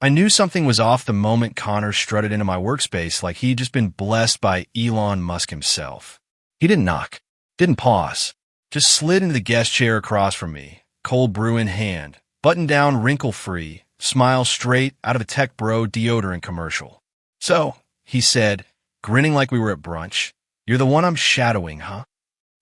I knew something was off the moment Connor strutted into my workspace like he'd just been blessed by Elon Musk himself. He didn't knock, didn't pause, just slid into the guest chair across from me, cold brew in hand, button down wrinkle-free, smile straight out of a tech bro deodorant commercial. "So," he said, grinning like we were at brunch, "you're the one I'm shadowing, huh?"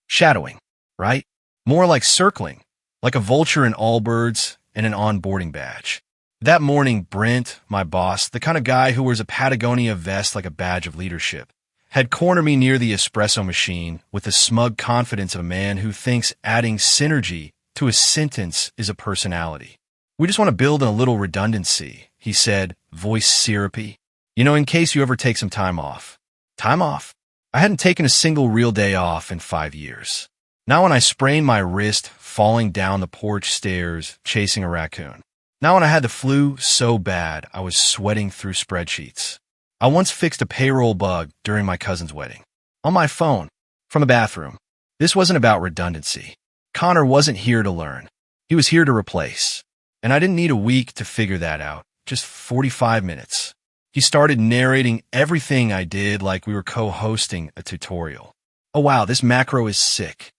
Shadowing, right? More like circling, like a vulture in Allbirds and an onboarding badge. That morning, Brent, my boss, the kind of guy who wears a Patagonia vest like a badge of leadership, had cornered me near the espresso machine with the smug confidence of a man who thinks adding synergy to a sentence is a personality. "We just want to build in a little redundancy," he said, voice syrupy. In case you ever take some time off." Time off? I hadn't taken a single real day off in 5 years. Not when I sprained my wrist falling down the porch stairs chasing a raccoon. Not when I had the flu so bad I was sweating through spreadsheets. I once fixed a payroll bug during my cousin's wedding. On my phone, from the bathroom. This wasn't about redundancy. Connor wasn't here to learn. He was here to replace. And I didn't need a week to figure that out, just 45 minutes. He started narrating everything I did like we were co-hosting a tutorial. "Oh wow, this macro is sick.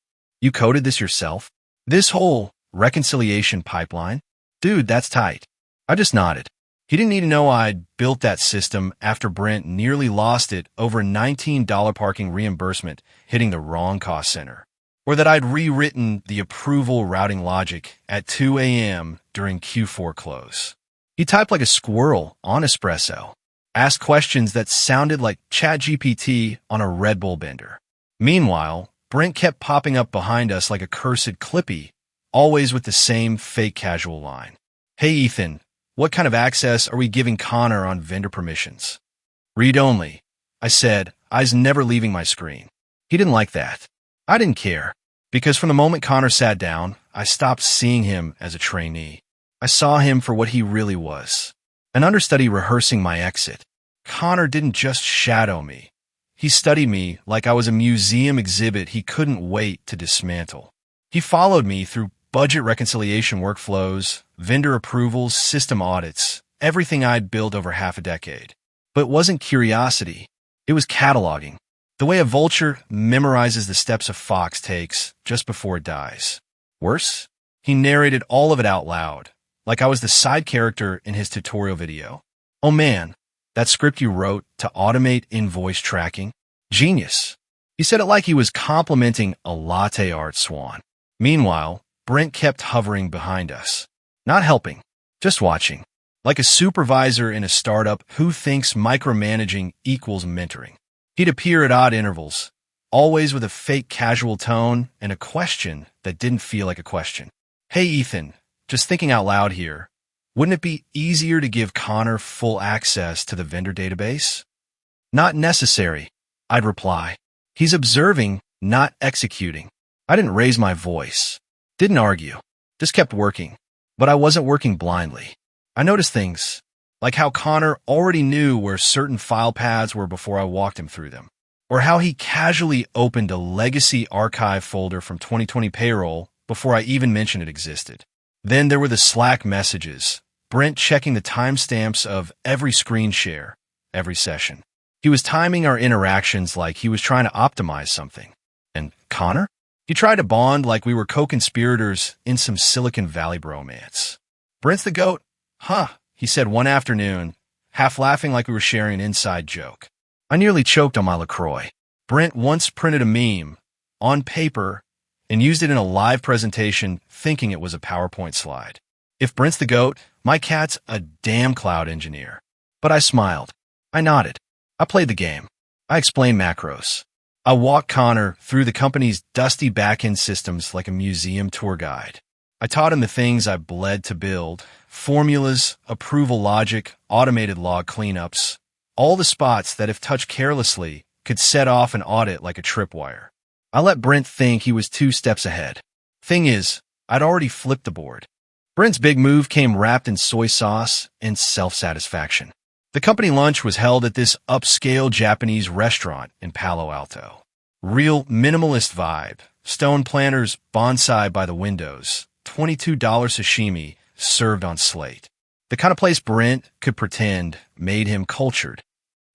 You coded this yourself? This whole reconciliation pipeline? Dude, that's tight." I just nodded. He didn't need to know I'd built that system after Brent nearly lost it over a $19 parking reimbursement hitting the wrong cost center. Or that I'd rewritten the approval routing logic at 2 a.m. during Q4 close. He typed like a squirrel on espresso, asked questions that sounded like ChatGPT on a Red Bull bender. Meanwhile, Brent kept popping up behind us like a cursed Clippy, always with the same fake casual line. "Hey Ethan, what kind of access are we giving Connor on vendor permissions?" "Read only," I said, eyes never leaving my screen. He didn't like that. I didn't care, because from the moment Connor sat down, I stopped seeing him as a trainee. I saw him for what he really was, an understudy rehearsing my exit. Connor didn't just shadow me. He studied me like I was a museum exhibit he couldn't wait to dismantle. He followed me through budget reconciliation workflows, vendor approvals, system audits, everything I'd built over half a decade. But it wasn't curiosity. It was cataloging. The way a vulture memorizes the steps a fox takes just before it dies. Worse, he narrated all of it out loud, like I was the side character in his tutorial video. "Oh man, that script you wrote to automate invoice tracking? Genius." He said it like he was complimenting a latte art swan. Meanwhile, Brent kept hovering behind us. Not helping, just watching. Like a supervisor in a startup who thinks micromanaging equals mentoring. He'd appear at odd intervals, always with a fake casual tone and a question that didn't feel like a question. "Hey Ethan, just thinking out loud here, wouldn't it be easier to give Connor full access to the vendor database?" "Not necessary," I'd reply. "He's observing, not executing." I didn't raise my voice. Didn't argue. Just kept working. But I wasn't working blindly. I noticed things, like how Connor already knew where certain file paths were before I walked him through them, or how he casually opened a legacy archive folder from 2020 payroll before I even mentioned it existed. Then there were the Slack messages, Brent checking the timestamps of every screen share, every session. He was timing our interactions like he was trying to optimize something. And Connor? He tried to bond like we were co-conspirators in some Silicon Valley bromance. "Brent's the GOAT?" "Huh," he said one afternoon, half laughing like we were sharing an inside joke. I nearly choked on my LaCroix. Brent once printed a meme, on paper, and used it in a live presentation thinking it was a PowerPoint slide. If Brent's the GOAT, my cat's a damn cloud engineer. But I smiled. I nodded. I played the game. I explained macros. I walked Connor through the company's dusty back-end systems like a museum tour guide. I taught him the things I bled to build, formulas, approval logic, automated log cleanups, all the spots that if touched carelessly could set off an audit like a tripwire. I let Brent think he was 2 steps ahead. Thing is, I'd already flipped the board. Brent's big move came wrapped in soy sauce and self-satisfaction. The company lunch was held at this upscale Japanese restaurant in Palo Alto. Real minimalist vibe, stone planters bonsai by the windows, $22 sashimi served on slate. The kind of place Brent could pretend made him cultured.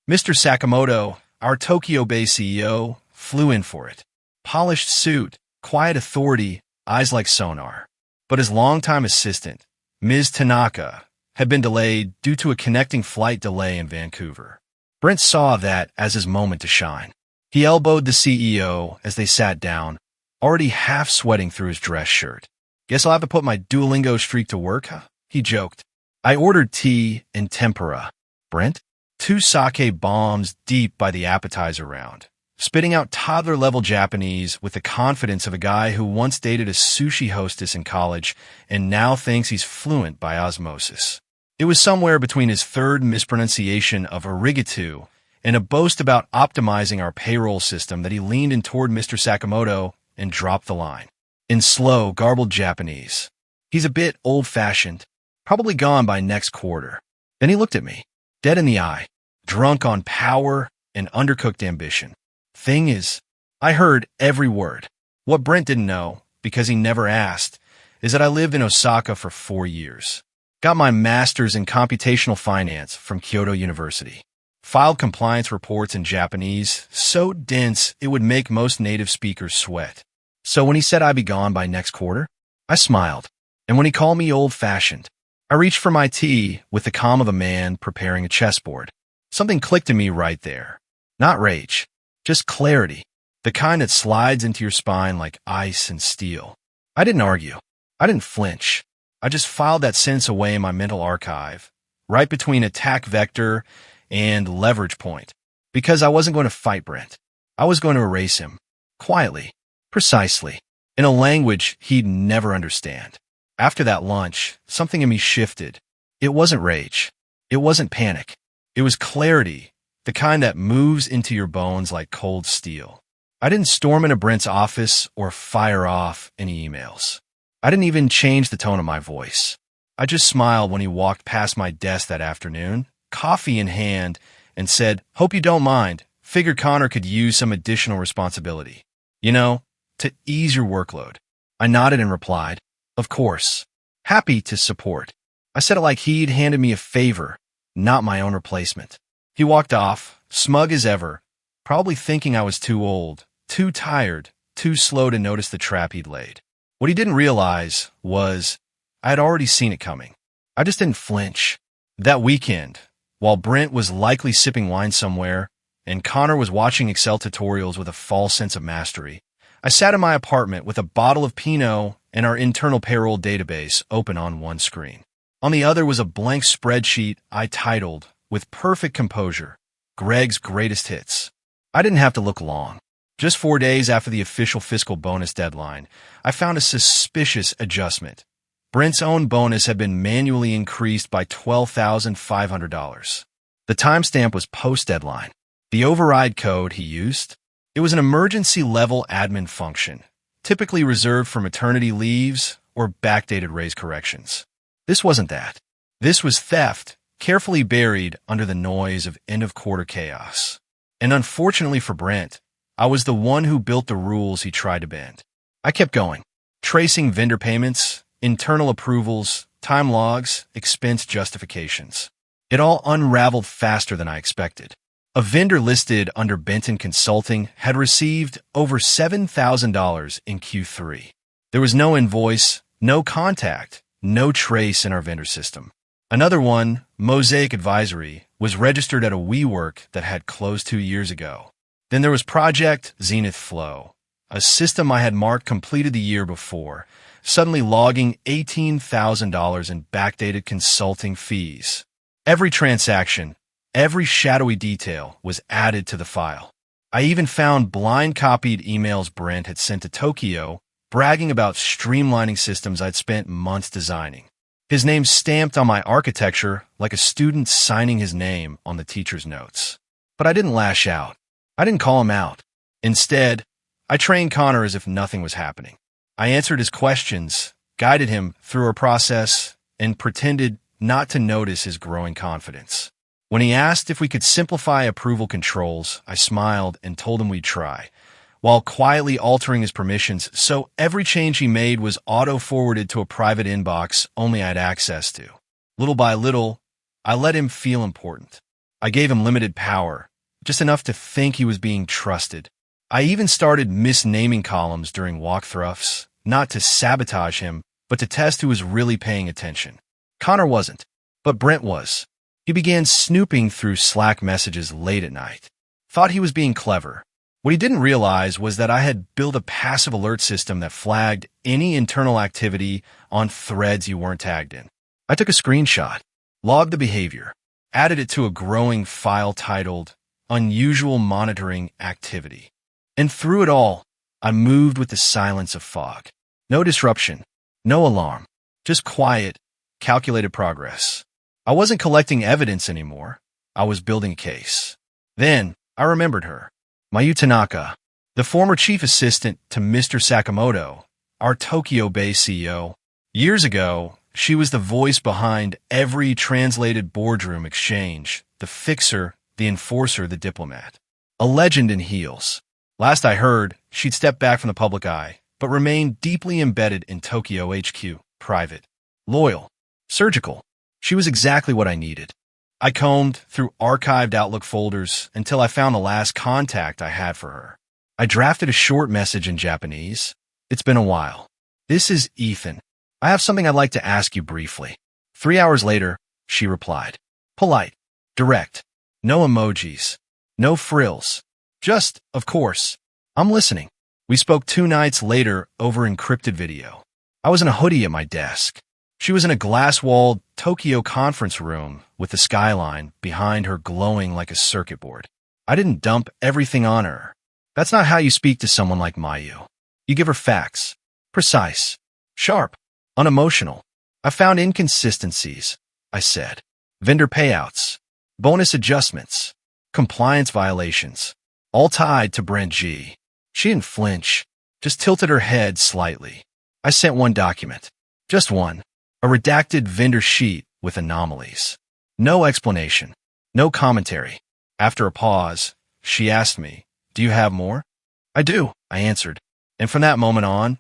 Mr. Sakamoto, our Tokyo-based CEO, flew in for it. Polished suit, quiet authority, eyes like sonar. But his longtime assistant, Ms. Tanaka, had been delayed due to a connecting flight delay in Vancouver. Brent saw that as his moment to shine. He elbowed the CEO as they sat down, already half sweating through his dress shirt. Guess I'll have to put my Duolingo streak to work, huh? He joked. I ordered tea and tempura. Brent? 2 sake bombs deep by the appetizer round, spitting out toddler-level Japanese with the confidence of a guy who once dated a sushi hostess in college and now thinks he's fluent by osmosis. It was somewhere between his third mispronunciation of arigato and a boast about optimizing our payroll system that he leaned in toward Mr. Sakamoto and dropped the line. In slow, garbled Japanese. He's a bit old-fashioned, probably gone by next quarter. Then he looked at me, dead in the eye, drunk on power and undercooked ambition. Thing is, I heard every word. What Brent didn't know, because he never asked, is that I lived in Osaka for 4 years. Got my master's in computational finance from Kyoto University. Filed compliance reports in Japanese, so dense it would make most native speakers sweat. So when he said I'd be gone by next quarter, I smiled. And when he called me old-fashioned, I reached for my tea with the calm of a man preparing a chessboard. Something clicked in me right there. Not rage, just clarity, the kind that slides into your spine like ice and steel. I didn't argue. I didn't flinch. I just filed that sentence away in my mental archive, right between attack vector and leverage point, because I wasn't going to fight Brent. I was going to erase him, quietly, precisely, in a language he'd never understand. After that lunch, something in me shifted. It wasn't rage. It wasn't panic. It was clarity, the kind that moves into your bones like cold steel. I didn't storm into Brent's office or fire off any emails. I didn't even change the tone of my voice. I just smiled when he walked past my desk that afternoon, coffee in hand, and said, "Hope you don't mind. Figured Connor could use some additional responsibility. You know, to ease your workload." I nodded and replied, "Of course. Happy to support." I said it like he'd handed me a favor, not my own replacement. He walked off, smug as ever, probably thinking I was too old, too tired, too slow to notice the trap he'd laid. What he didn't realize was I had already seen it coming. I just didn't flinch. That weekend, while Brent was likely sipping wine somewhere and Connor was watching Excel tutorials with a false sense of mastery, I sat in my apartment with a bottle of Pinot and our internal payroll database open on one screen. On the other was a blank spreadsheet I titled, with perfect composure, Greg's Greatest Hits. I didn't have to look long. Just 4 days after the official fiscal bonus deadline, I found a suspicious adjustment. Brent's own bonus had been manually increased by $12,500. The timestamp was post-deadline. The override code he used? It was an emergency-level admin function, typically reserved for maternity leaves or backdated raise corrections. This wasn't that. This was theft, carefully buried under the noise of end-of-quarter chaos. And unfortunately for Brent, I was the one who built the rules he tried to bend. I kept going, tracing vendor payments, internal approvals, time logs, expense justifications. It all unraveled faster than I expected. A vendor listed under Benton Consulting had received over $7,000 in Q3. There was no invoice, no contact, no trace in our vendor system. Another one, Mosaic Advisory, was registered at a WeWork that had closed 2 years ago. Then there was Project Zenith Flow, a system I had marked completed the year before, suddenly logging $18,000 in backdated consulting fees. Every transaction, every shadowy detail was added to the file. I even found blind-copied emails Brent had sent to Tokyo, bragging about streamlining systems I'd spent months designing. His name stamped on my architecture like a student signing his name on the teacher's notes. But I didn't lash out. I didn't call him out. Instead, I trained Connor as if nothing was happening. I answered his questions, guided him through a process, and pretended not to notice his growing confidence. When he asked if we could simplify approval controls, I smiled and told him we'd try, while quietly altering his permissions so every change he made was auto-forwarded to a private inbox only I had access to. Little by little, I let him feel important. I gave him limited power, just enough to think he was being trusted. I even started misnaming columns during walkthroughs, not to sabotage him, but to test who was really paying attention. Connor wasn't, but Brent was. He began snooping through Slack messages late at night. Thought he was being clever. What he didn't realize was that I had built a passive alert system that flagged any internal activity on threads you weren't tagged in. I took a screenshot, logged the behavior, added it to a growing file titled Unusual Monitoring Activity. And through it all, I moved with the silence of fog. No disruption, no alarm, just quiet, calculated progress. I wasn't collecting evidence anymore. I was building a case. Then I remembered her, Mayu Tanaka, the former chief assistant to Mr. Sakamoto, our Tokyo-based CEO. Years ago, she was the voice behind every translated boardroom exchange, the fixer, the enforcer, the diplomat. A legend in heels. Last I heard, she'd stepped back from the public eye, but remained deeply embedded in Tokyo HQ, private, loyal, surgical. She was exactly what I needed. I combed through archived Outlook folders until I found the last contact I had for her. I drafted a short message in Japanese. It's been a while. This is Ethan. I have something I'd like to ask you briefly. 3 hours later, she replied. Polite, direct, no emojis, no frills. Just, of course. I'm listening. We spoke 2 nights later over encrypted video. I was in a hoodie at my desk. She was in a glass-walled Tokyo conference room with the skyline behind her glowing like a circuit board. I didn't dump everything on her. That's not how you speak to someone like Mayu. You give her facts. Precise. Sharp. Unemotional. I found inconsistencies, I said. Vendor payouts. Bonus adjustments. Compliance violations. All tied to Brent G. She didn't flinch, just tilted her head slightly. I sent one document. Just one. A redacted vendor sheet with anomalies. No explanation. No commentary. After a pause, she asked me, "Do you have more?" "I do," I answered. And from that moment on,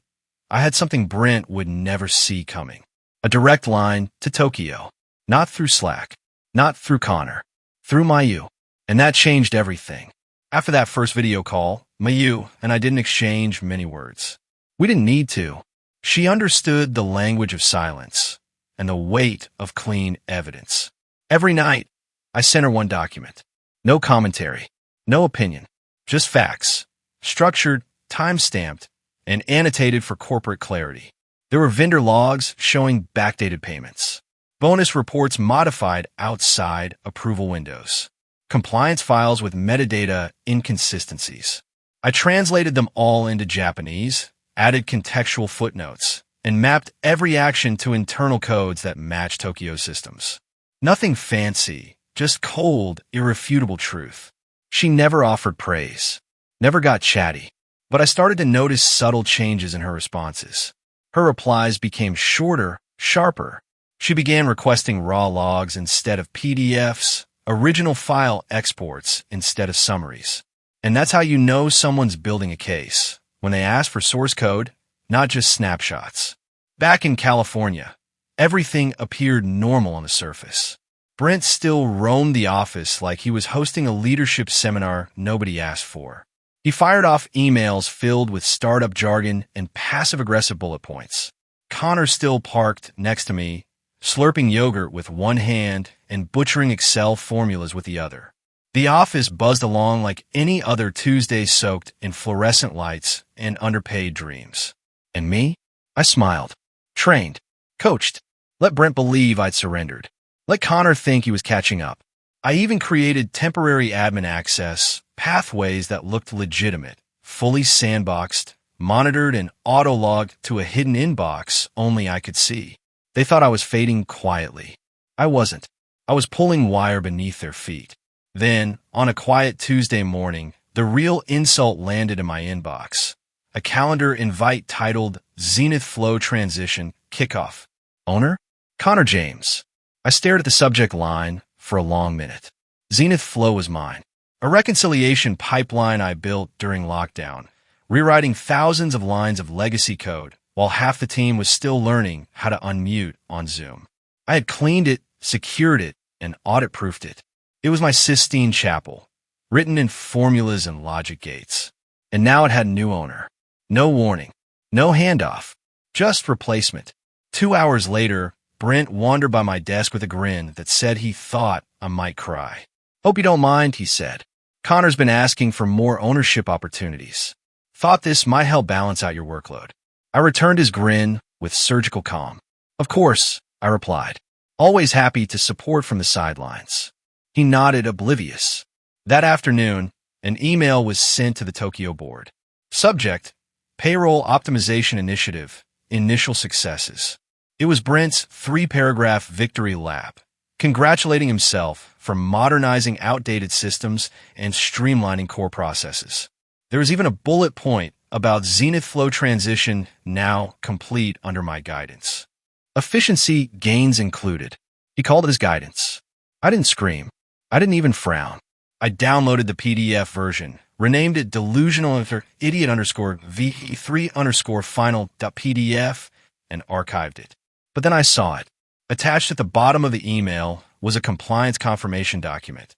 I had something Brent would never see coming. A direct line to Tokyo. Not through Slack. Not through Connor. Through Mayu. And that changed everything. After that first video call, Mayu and I didn't exchange many words. We didn't need to. She understood the language of silence and the weight of clean evidence. Every night, I sent her one document. No commentary. No opinion. Just facts. Structured, time-stamped, and annotated for corporate clarity. There were vendor logs showing backdated payments. Bonus reports modified outside approval windows. Compliance files with metadata inconsistencies. I translated them all into Japanese, added contextual footnotes, and mapped every action to internal codes that match Tokyo systems. Nothing fancy, just cold, irrefutable truth. She never offered praise, never got chatty, but I started to notice subtle changes in her responses. Her replies became shorter, sharper. She began requesting raw logs instead of PDFs, original file exports instead of summaries. And that's how you know someone's building a case, when they ask for source code, not just snapshots. Back in California, everything appeared normal on the surface. Brent still roamed the office like he was hosting a leadership seminar nobody asked for. He fired off emails filled with startup jargon and passive-aggressive bullet points. Connor still parked next to me, slurping yogurt with one hand and butchering Excel formulas with the other. The office buzzed along like any other Tuesday soaked in fluorescent lights and underpaid dreams. And me? I smiled. Trained. Coached. Let Brent believe I'd surrendered. Let Connor think he was catching up. I even created temporary admin access, pathways that looked legitimate, fully sandboxed, monitored and auto-logged to a hidden inbox only I could see. They thought I was fading quietly. I wasn't. I was pulling wire beneath their feet. Then, on a quiet Tuesday morning, the real insult landed in my inbox. A calendar invite titled Zenith Flow Transition Kickoff. Owner? Connor James. I stared at the subject line for a long minute. Zenith Flow was mine. A reconciliation pipeline I built during lockdown, rewriting thousands of lines of legacy code while half the team was still learning how to unmute on Zoom. I had cleaned it secured it, and audit-proofed it. It was my Sistine Chapel, written in formulas and logic gates. And now it had a new owner. No warning, no handoff, just replacement. 2 hours later, Brent wandered by my desk with a grin that said he thought I might cry. "Hope you don't mind," he said. "Connor's been asking for more ownership opportunities. Thought this might help balance out your workload." I returned his grin with surgical calm. "Of course," I replied, always happy to support from the sidelines. He nodded, oblivious. That afternoon, an email was sent to the Tokyo board. Subject: Payroll Optimization Initiative, Initial Successes. It was Brent's 3-paragraph victory lap, congratulating himself for modernizing outdated systems and streamlining core processes. There was even a bullet point about Zenith Flow transition now complete under my guidance. Efficiency gains included. He called it his guidance. I didn't scream. I didn't even frown. I downloaded the PDF version, renamed it delusional_ve3_final.pdf, and archived it. But then I saw it. Attached at the bottom of the email was a compliance confirmation document,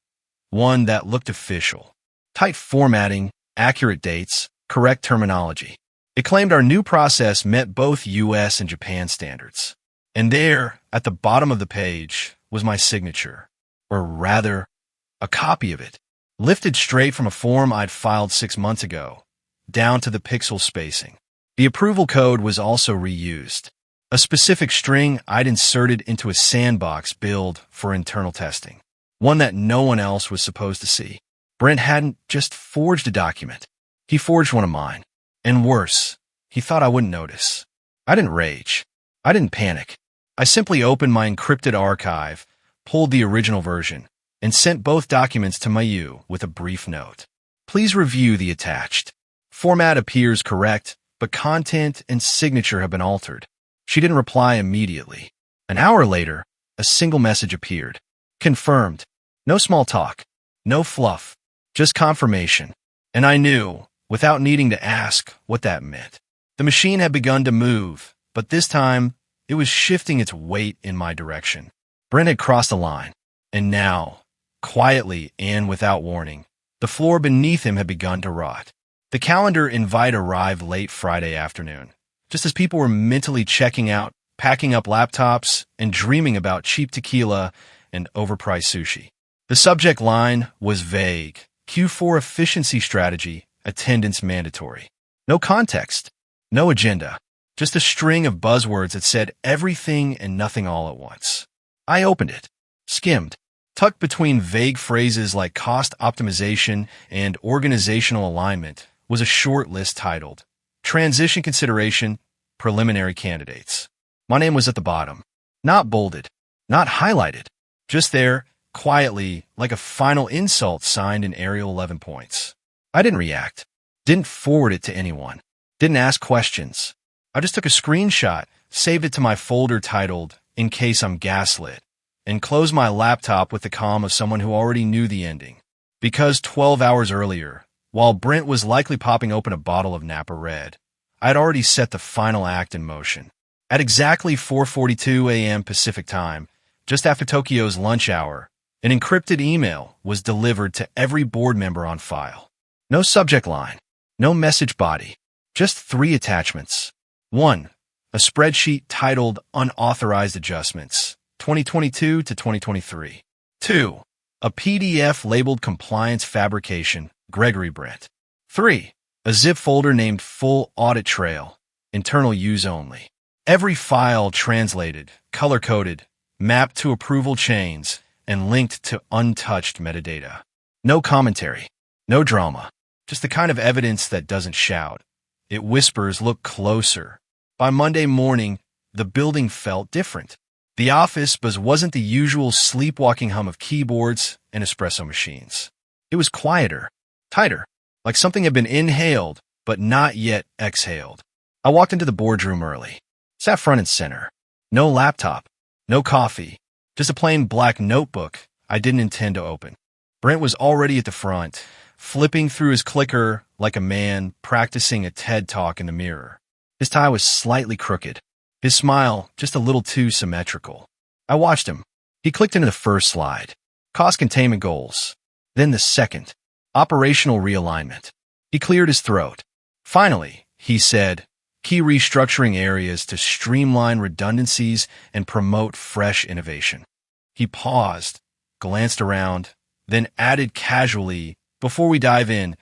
one that looked official. Tight formatting, accurate dates, correct terminology. It claimed our new process met both US and Japan standards. And there, at the bottom of the page, was my signature, or rather, a copy of it, lifted straight from a form I'd filed 6 months ago, down to the pixel spacing. The approval code was also reused, a specific string I'd inserted into a sandbox build for internal testing, one that no one else was supposed to see. Brent hadn't just forged a document. He forged one of mine. And worse, he thought I wouldn't notice. I didn't rage. I didn't panic. I simply opened my encrypted archive, pulled the original version, and sent both documents to Mayu with a brief note. Please review the attached. Format appears correct, but content and signature have been altered. She didn't reply immediately. An hour later, a single message appeared. Confirmed. No small talk. No fluff. Just confirmation. And I knew, without needing to ask, what that meant. The machine had begun to move, but this time, it was shifting its weight in my direction. Brent had crossed the line, and now, quietly and without warning, the floor beneath him had begun to rot. The calendar invite arrived late Friday afternoon, just as people were mentally checking out, packing up laptops, and dreaming about cheap tequila and overpriced sushi. The subject line was vague. Q4 efficiency strategy, attendance mandatory. No context, no agenda, just a string of buzzwords that said everything and nothing all at once. I opened it, skimmed. Tucked between vague phrases like cost optimization and organizational alignment was a short list titled, Transition Consideration, Preliminary Candidates. My name was at the bottom, not bolded, not highlighted, just there, quietly, like a final insult signed in Arial 11 points. I didn't react, didn't forward it to anyone, didn't ask questions. I just took a screenshot, saved it to my folder titled, In Case I'm Gaslit, and closed my laptop with the calm of someone who already knew the ending. Because 12 hours earlier, while Brent was likely popping open a bottle of Napa Red, I had already set the final act in motion. At exactly 4:42 a.m. Pacific Time, just after Tokyo's lunch hour, an encrypted email was delivered to every board member on file. No subject line, no message body, just 3 attachments. 1. A spreadsheet titled Unauthorized Adjustments, 2022 to 2023. 2. A PDF labeled Compliance Fabrication, Gregory Brent. 3. A zip folder named Full Audit Trail, Internal Use Only. Every file translated, color-coded, mapped to approval chains, and linked to untouched metadata. No commentary, no drama, just the kind of evidence that doesn't shout. It whispers, look closer. By Monday morning, the building felt different. The office wasn't the usual sleepwalking hum of keyboards and espresso machines. It was quieter, tighter, like something had been inhaled, but not yet exhaled. I walked into the boardroom early, sat front and center. No laptop, no coffee, just a plain black notebook I didn't intend to open. Brent was already at the front, flipping through his clicker like a man practicing a TED Talk in the mirror. His tie was slightly crooked, his smile just a little too symmetrical. I watched him, He clicked into the first slide, cost containment goals. Then the second, operational realignment. He cleared his throat. Finally, he said, key restructuring areas to streamline redundancies and promote fresh innovation. He paused, glanced around, then added casually, before we dive in,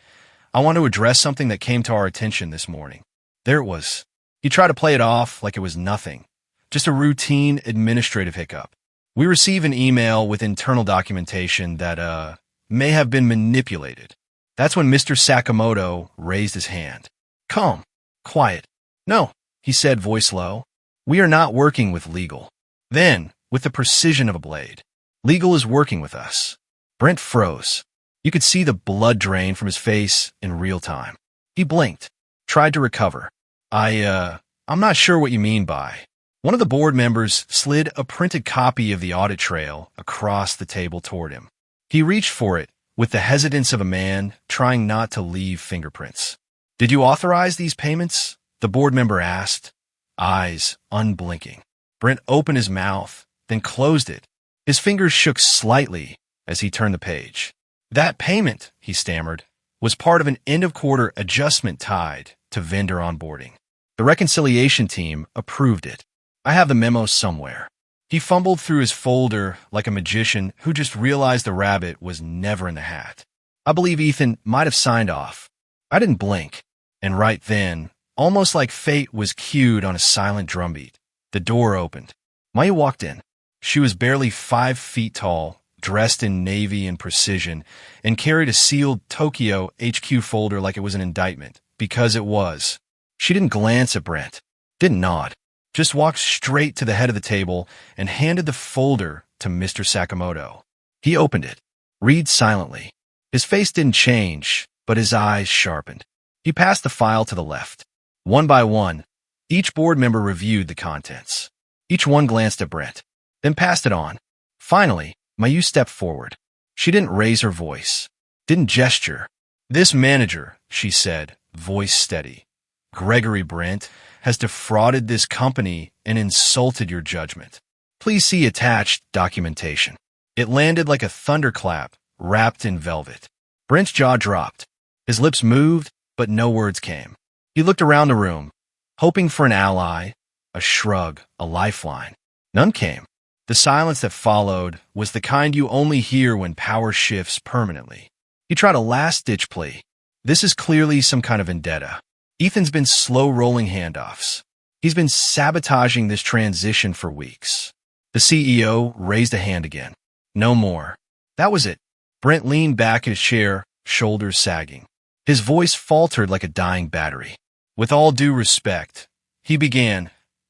I want to address something that came to our attention this morning. There it was. He tried to play it off like it was nothing, just a routine administrative hiccup. We receive an email with internal documentation that, may have been manipulated. That's when Mr. Sakamoto raised his hand. Calm. Quiet. No, he said, voice low. We are not working with legal. Then, with the precision of a blade, legal is working with us. Brent froze. You could see the blood drain from his face in real time. He blinked, tried to recover. I'm not sure what you mean by. One of the board members slid a printed copy of the audit trail across the table toward him. He reached for it with the hesitance of a man trying not to leave fingerprints. Did you authorize these payments? The board member asked, eyes unblinking. Brent opened his mouth, then closed it. His fingers shook slightly as he turned the page. That payment, he stammered, was part of an end-of-quarter adjustment tied to vendor onboarding. The reconciliation team approved it. I have the memo somewhere. He fumbled through his folder like a magician who just realized the rabbit was never in the hat. I believe Ethan might have signed off. I didn't blink. And right then, almost like fate was cued on a silent drumbeat, the door opened. Maya walked in. She was barely 5 feet tall, dressed in navy and precision, and carried a sealed Tokyo HQ folder like it was an indictment, because it was. She didn't glance at Brent, didn't nod, just walked straight to the head of the table and handed the folder to Mr. Sakamoto. He opened it, read silently. His face didn't change, but his eyes sharpened. He passed the file to the left. One by one, each board member reviewed the contents. Each one glanced at Brent, then passed it on. Finally, Mayu stepped forward. She didn't raise her voice, didn't gesture. This manager, she said, voice steady, Gregory Brent, has defrauded this company and insulted your judgment. Please see attached documentation. It landed like a thunderclap wrapped in velvet. Brent's jaw dropped. His lips moved, but no words came. He looked around the room, hoping for an ally, a shrug, a lifeline. None came. The silence that followed was the kind you only hear when power shifts permanently. He tried a last-ditch plea. This is clearly some kind of vendetta. Ethan's been slow-rolling handoffs. He's been sabotaging this transition for weeks. The CEO raised a hand again. No more. That was it. Brent leaned back in his chair, shoulders sagging. His voice faltered like a dying battery. With all due respect, he began,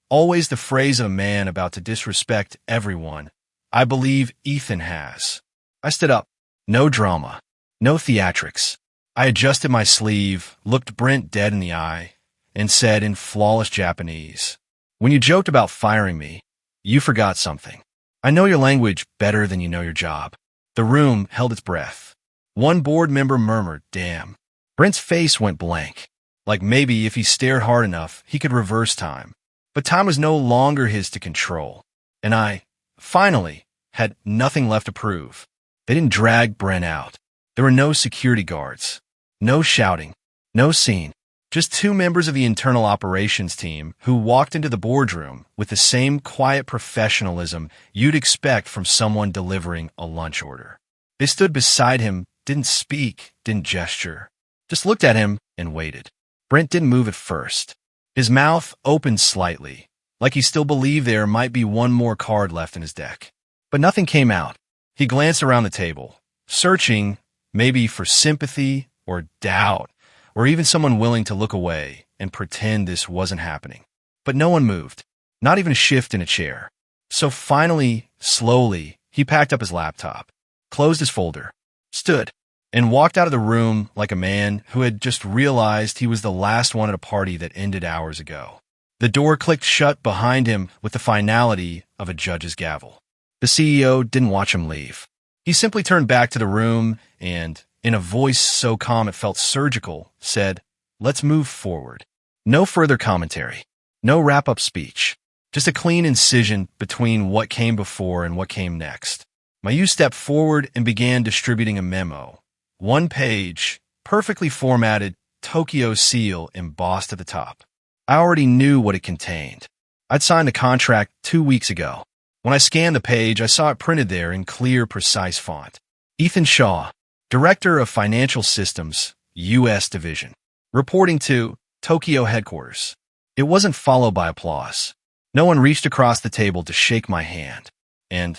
always the phrase of a man about to disrespect everyone. I believe Ethan has. I stood up. No drama. No theatrics. I adjusted my sleeve, looked Brent dead in the eye, and said in flawless Japanese, when you joked about firing me, you forgot something. I know your language better than you know your job. The room held its breath. One board member murmured, damn. Brent's face went blank, like maybe if he stared hard enough, he could reverse time. But time was no longer his to control, and I, finally, had nothing left to prove. They didn't drag Brent out. There were no security guards, no shouting, no scene, just 2 members of the internal operations team who walked into the boardroom with the same quiet professionalism you'd expect from someone delivering a lunch order. They stood beside him, didn't speak, didn't gesture, just looked at him and waited. Brent didn't move at first. His mouth opened slightly, like he still believed there might be one more card left in his deck. But nothing came out. He glanced around the table, searching, maybe for sympathy or doubt, or even someone willing to look away and pretend this wasn't happening. But no one moved, not even a shift in a chair. So finally, slowly, he packed up his laptop, closed his folder, stood, and walked out of the room like a man who had just realized he was the last one at a party that ended hours ago. The door clicked shut behind him with the finality of a judge's gavel. The CEO didn't watch him leave. He simply turned back to the room and, in a voice so calm it felt surgical, said, let's move forward. No further commentary. No wrap-up speech. Just a clean incision between what came before and what came next. My U stepped forward and began distributing a memo. One page, perfectly formatted, Tokyo seal embossed at the top. I already knew what it contained. I'd signed a contract 2 weeks ago. When I scanned the page, I saw it printed there in clear, precise font. Ethan Shaw, Director of Financial Systems, U.S. Division, reporting to Tokyo headquarters. It wasn't followed by applause. No one reached across the table to shake my hand. And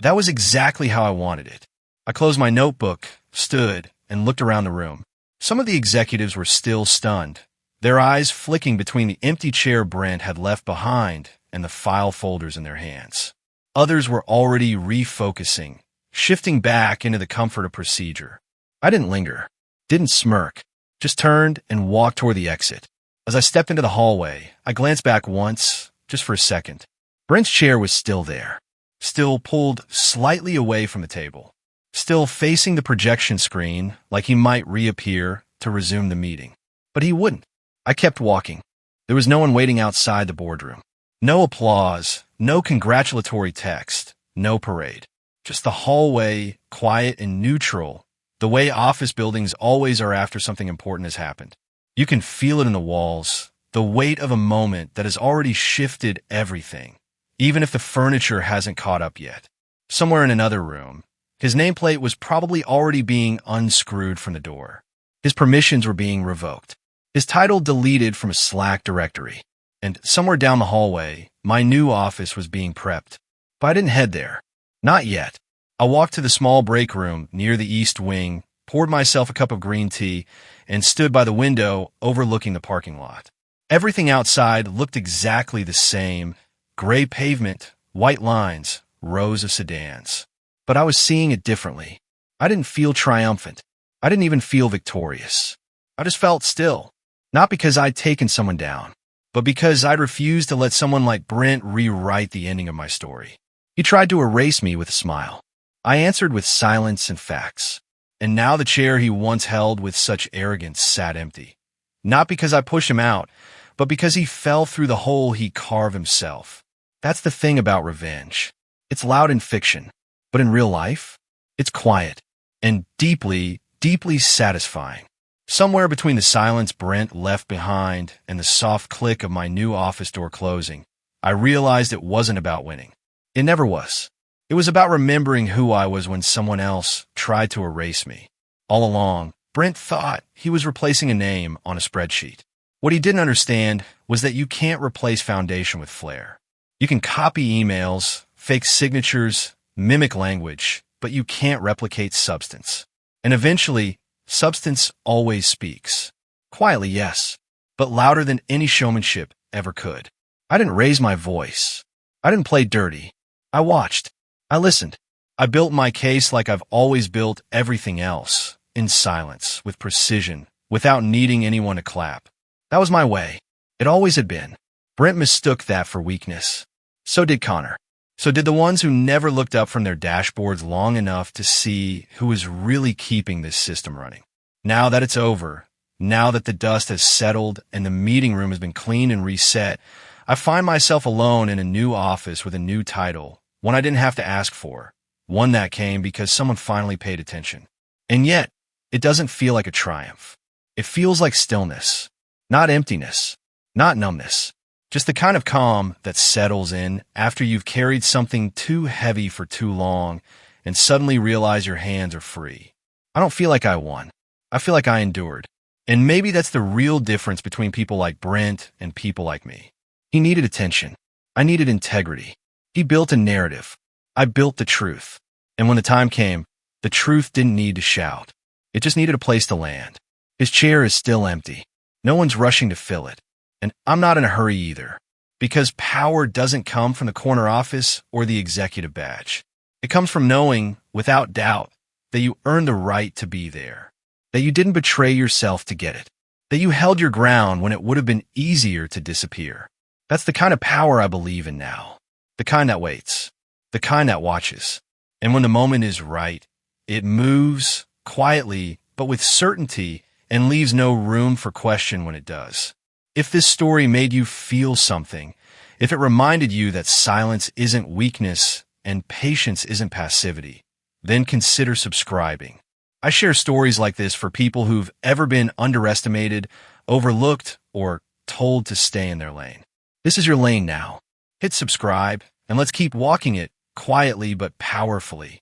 that was exactly how I wanted it. I closed my notebook, stood, and looked around the room. Some of the executives were still stunned, their eyes flicking between the empty chair Brent had left behind and the file folders in their hands. Others were already refocusing, shifting back into the comfort of procedure. I didn't linger, didn't smirk, just turned and walked toward the exit. As I stepped into the hallway, I glanced back once, just for a second. Brent's chair was still there, still pulled slightly away from the table, still facing the projection screen like he might reappear to resume the meeting. But he wouldn't. I kept walking. There was no one waiting outside the boardroom. No applause, no congratulatory text, no parade. Just the hallway, quiet and neutral, the way office buildings always are after something important has happened. You can feel it in the walls, the weight of a moment that has already shifted everything, even if the furniture hasn't caught up yet. Somewhere in another room, his nameplate was probably already being unscrewed from the door. His permissions were being revoked. His title deleted from a Slack directory. And somewhere down the hallway, my new office was being prepped. But I didn't head there. Not yet. I walked to the small break room near the east wing, poured myself a cup of green tea, and stood by the window overlooking the parking lot. Everything outside looked exactly the same. Gray pavement, white lines, rows of sedans. But I was seeing it differently. I didn't feel triumphant. I didn't even feel victorious. I just felt still. Not because I'd taken someone down, but because I'd refused to let someone like Brent rewrite the ending of my story. He tried to erase me with a smile. I answered with silence and facts. And now the chair he once held with such arrogance sat empty. Not because I pushed him out, but because he fell through the hole he carved himself. That's the thing about revenge. It's loud in fiction, but in real life, it's quiet and deeply, deeply satisfying. Somewhere between the silence Brent left behind and the soft click of my new office door closing, I realized it wasn't about winning. It never was. It was about remembering who I was when someone else tried to erase me. All along, Brent thought he was replacing a name on a spreadsheet. What he didn't understand was that you can't replace foundation with flair. You can copy emails, fake signatures, mimic language, but you can't replicate substance. And eventually, substance always speaks. Quietly, yes, but louder than any showmanship ever could. I didn't raise my voice. I didn't play dirty. I watched. I listened. I built my case like I've always built everything else, in silence, with precision, without needing anyone to clap. That was my way. It always had been. Brent mistook that for weakness. So did Connor. So did the ones who never looked up from their dashboards long enough to see who was really keeping this system running. Now that it's over, now that the dust has settled and the meeting room has been cleaned and reset, I find myself alone in a new office with a new title, one I didn't have to ask for, one that came because someone finally paid attention. And yet, it doesn't feel like a triumph. It feels like stillness, not emptiness, not numbness. Just the kind of calm that settles in after you've carried something too heavy for too long and suddenly realize your hands are free. I don't feel like I won. I feel like I endured. And maybe that's the real difference between people like Brent and people like me. He needed attention. I needed integrity. He built a narrative. I built the truth. And when the time came, the truth didn't need to shout. It just needed a place to land. His chair is still empty. No one's rushing to fill it. And I'm not in a hurry either, because power doesn't come from the corner office or the executive badge. It comes from knowing, without doubt, that you earned the right to be there, that you didn't betray yourself to get it, that you held your ground when it would have been easier to disappear. That's the kind of power I believe in now, the kind that waits, the kind that watches. And when the moment is right, it moves quietly, but with certainty, and leaves no room for question when it does. If this story made you feel something, If it reminded you that silence isn't weakness and patience isn't passivity, then consider subscribing. I share stories like this for people who've ever been underestimated, overlooked, or told to stay in their lane. This is your lane now. Hit subscribe, and let's keep walking it quietly but powerfully.